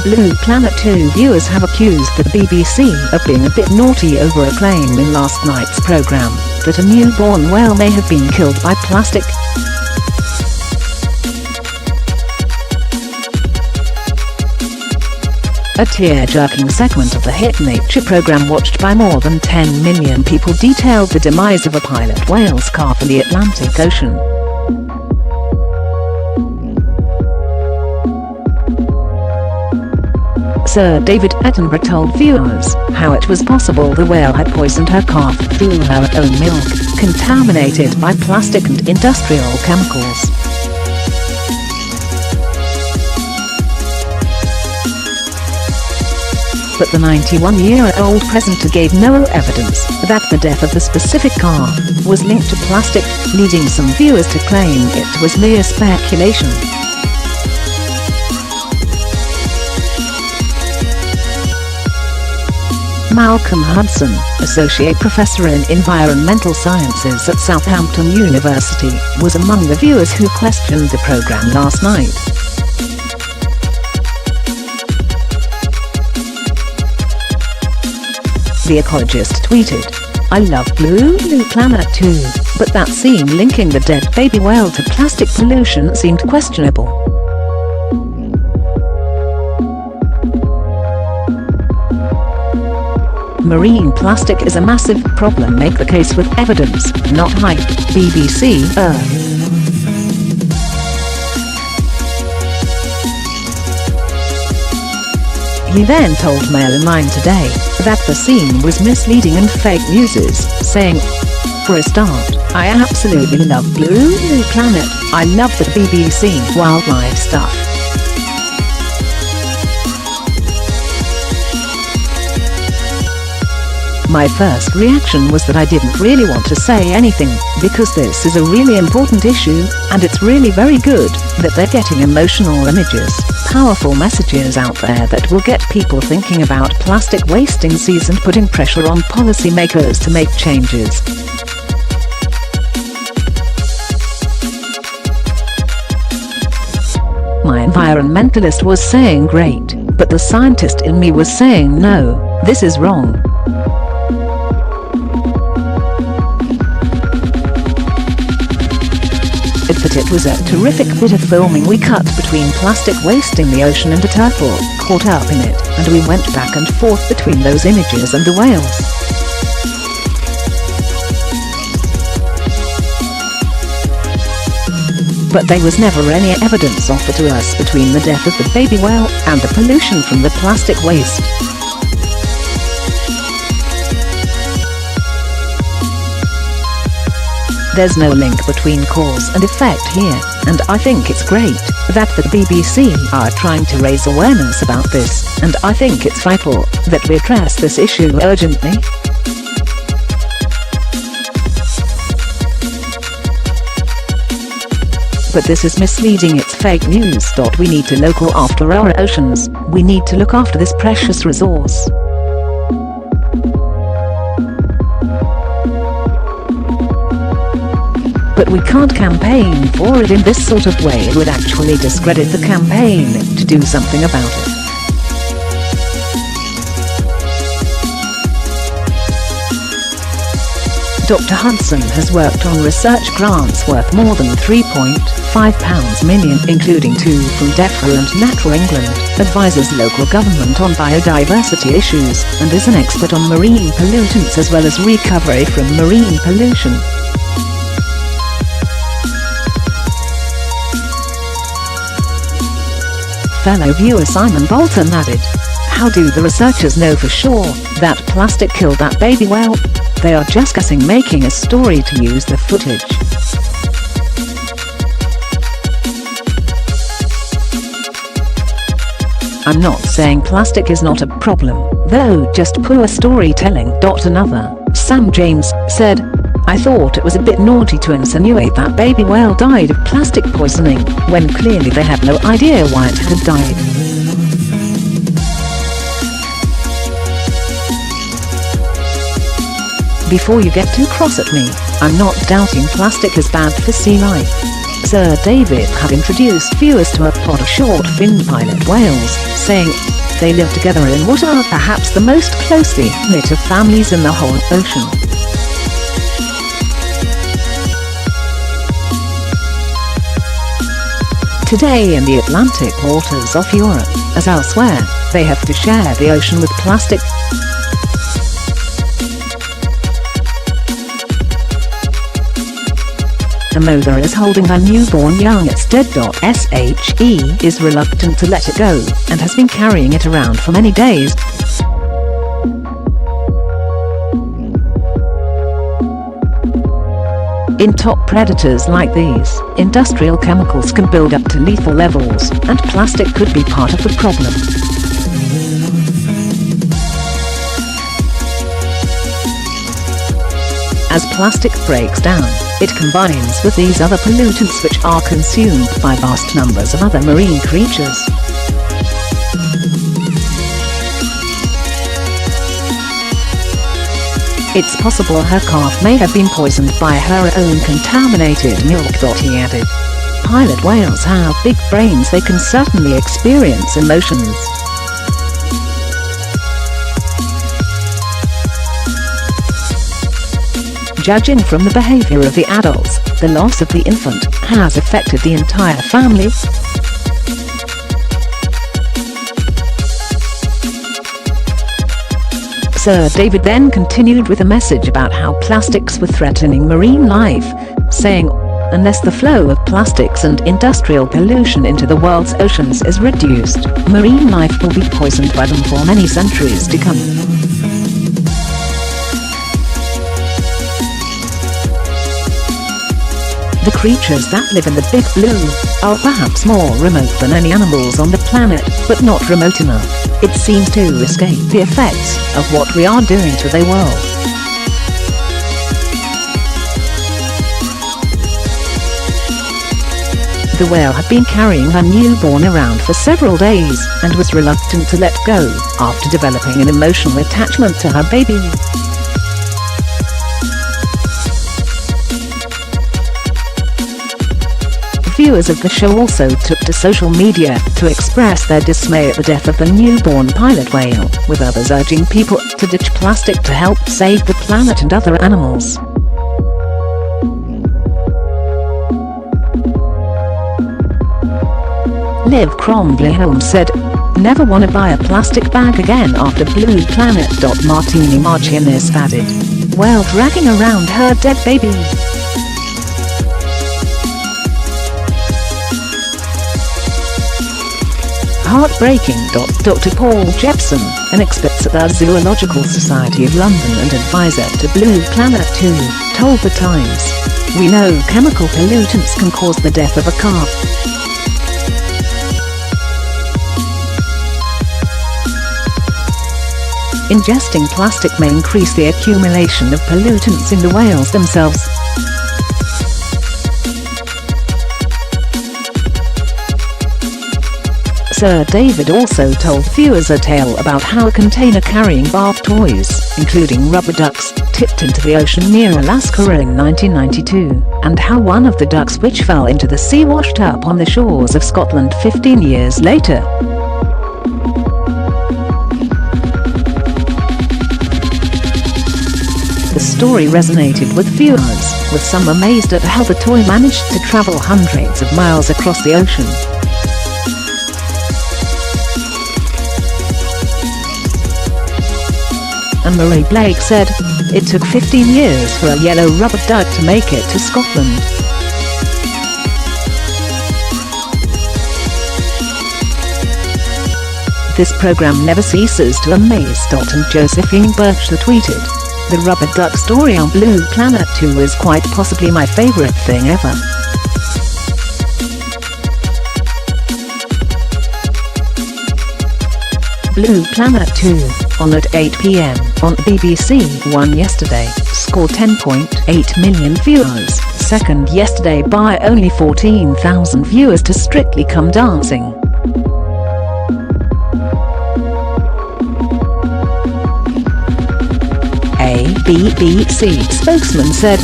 Blue Planet 2 viewers have accused the BBC of being a bit naughty over a claim in last night's programme that a newborn whale may have been killed by plastic. A tear-jerking segment of the hit nature programme watched by more than 10 million people detailed the demise of a pilot whale's calf in the Atlantic Ocean. Sir David Attenborough told viewers how it was possible the whale had poisoned her calf through her own milk, contaminated by plastic and industrial chemicals. But the 91-year-old presenter gave no evidence that the death of the specific calf was linked to plastic, leading some viewers to claim it was mere speculation. Malcolm Hudson, Associate Professor in Environmental Sciences at Southampton University, was among the viewers who questioned the programme last night. The ecologist tweeted, "I love Blue Planet 2, but that scene linking the dead baby whale to plastic pollution seemed questionable." Marine plastic is a massive problem. Make the case with evidence, not hype. BBC Earth. He then told MailOnline today that the scene was misleading and fake news, saying, "For a start, I absolutely love Blue Planet. I love the BBC wildlife stuff. My first reaction was that I didn't really want to say anything, because this is a really important issue, and it's really very good that they're getting emotional images, powerful messages out there that will get people thinking about plastic waste in seas and putting pressure on policymakers to make changes." My environmentalist was saying great, but the scientist in me was saying no, this is wrong. But it was a terrific bit of filming we cut between plastic waste in the ocean and a turtle caught up in it, and we went back and forth between those images and the whales. But there was never any evidence offered to us between the death of the baby whale and the pollution from the plastic waste. There's no link between cause and effect here, and I think it's great that the BBC are trying to raise awareness about this, and I think it's vital that we address this issue urgently. But this is misleading, it's fake news. We need to look after our oceans, we need to look after this precious resource. But we can't campaign for it in this sort of way. It would actually discredit the campaign to do something about it. Dr. Hudson has worked on research grants worth more than £3.5 million, including 2 from Defra and Natural England, advises local government on biodiversity issues, and is an expert on marine pollutants as well as recovery from marine pollution. Fellow viewer Simon Bolton added, "How do the researchers know for sure that plastic killed that baby whale? They are just guessing, making a story to use the footage." I'm not saying plastic is not a problem, though just poor storytelling. Another, Sam James, said, "I thought it was a bit naughty to insinuate that baby whale died of plastic poisoning, when clearly they had no idea why it had died." Before you get too cross at me, I'm not doubting plastic is bad for sea life. Sir David had introduced viewers to a pod of short-finned pilot whales, saying, "They live together in what are perhaps the most closely knit of families in the whole ocean." Today in the Atlantic waters off Europe, as elsewhere, they have to share the ocean with plastic. A mother is holding her newborn young. It's dead.She is reluctant to let it go, and has been carrying it around for many days. In top predators like these, industrial chemicals can build up to lethal levels, and plastic could be part of the problem. As plastic breaks down, it combines with these other pollutants which are consumed by vast numbers of other marine creatures. It's possible her calf may have been poisoned by her own contaminated milk. He added. Pilot whales have big brains. They can certainly experience emotions. Judging from the behavior of the adults, the loss of the infant has affected the entire family. Sir David then continued with a message about how plastics were threatening marine life, saying, "Unless the flow of plastics and industrial pollution into the world's oceans is reduced, marine life will be poisoned by them for many centuries to come." The creatures that live in the Big Blue are perhaps more remote than any animals on the planet, but not remote enough, it seems, to escape the effects of what we are doing to the world. The whale had been carrying her newborn around for several days, and was reluctant to let go, after developing an emotional attachment to her baby. Viewers of the show also took to social media to express their dismay at the death of the newborn pilot whale, with others urging people to ditch plastic to help save the planet and other animals. Liv Cromley Holmes said, "Never want to buy a plastic bag again after Blue Planet. Martini Marchioness added, "Whale dragging around her dead baby." Heartbreaking. Dr. Paul Jepson, an expert at the Zoological Society of London and advisor to Blue Planet 2, told The Times, "We know chemical pollutants can cause the death of a calf. Ingesting plastic may increase the accumulation of pollutants in the whales themselves." Sir David also told viewers a tale about how a container carrying bath toys, including rubber ducks, tipped into the ocean near Alaska in 1992, and how one of the ducks which fell into the sea washed up on the shores of Scotland 15 years later. The story resonated with viewers, with some amazed at how the toy managed to travel hundreds of miles across the ocean. And Marie Blake said, "It took 15 years for a yellow rubber duck to make it to Scotland." "This program never ceases to amaze." And Josephine Birch tweeted, "The rubber duck story on Blue Planet 2 is quite possibly my favorite thing ever." Blue Planet 2, on at 8 p.m. on BBC One yesterday, scored 10.8 million viewers, second yesterday by only 14,000 viewers to Strictly Come Dancing. A BBC spokesman said,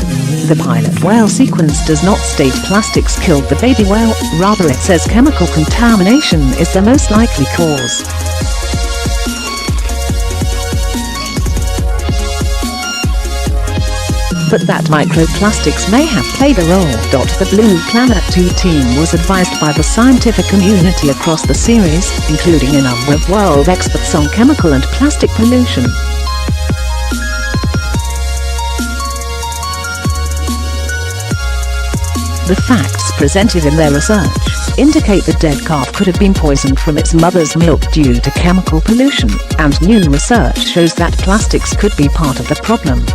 The pilot whale sequence does not state plastics killed the baby whale, rather it says chemical contamination is the most likely cause. But that microplastics may have played a role. The Blue Planet 2 team was advised by the scientific community across the series, including a number of world experts on chemical and plastic pollution. The facts presented in their research indicate the dead calf could have been poisoned from its mother's milk due to chemical pollution, and new research shows that plastics could be part of the problem.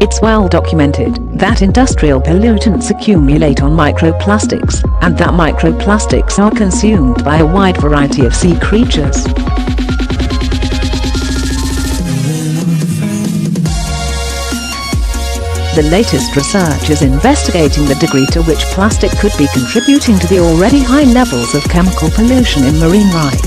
It's well documented that industrial pollutants accumulate on microplastics, and that microplastics are consumed by a wide variety of sea creatures. The latest research is investigating the degree to which plastic could be contributing to the already high levels of chemical pollution in marine life.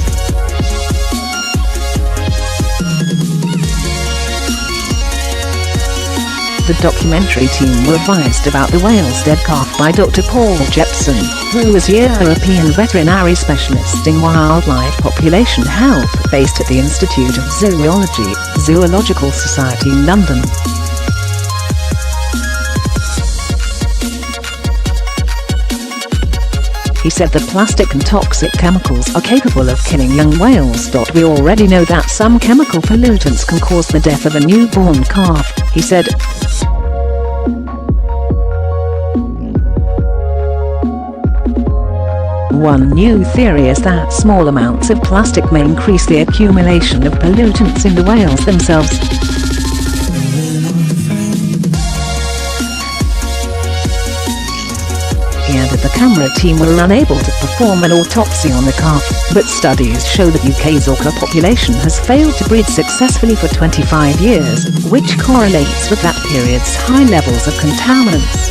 The documentary team were advised about the whale's dead calf by Dr. Paul Jepson, who is European veterinary specialist in wildlife population health based at the Institute of Zoology, Zoological Society, London. He said that plastic and toxic chemicals are capable of killing young whales. We already know that some chemical pollutants can cause the death of a newborn calf, he said. One new theory is that small amounts of plastic may increase the accumulation of pollutants in the whales themselves. He added the camera team were unable to perform an autopsy on the calf, but studies show the UK's orca population has failed to breed successfully for 25 years, which correlates with that period's high levels of contaminants.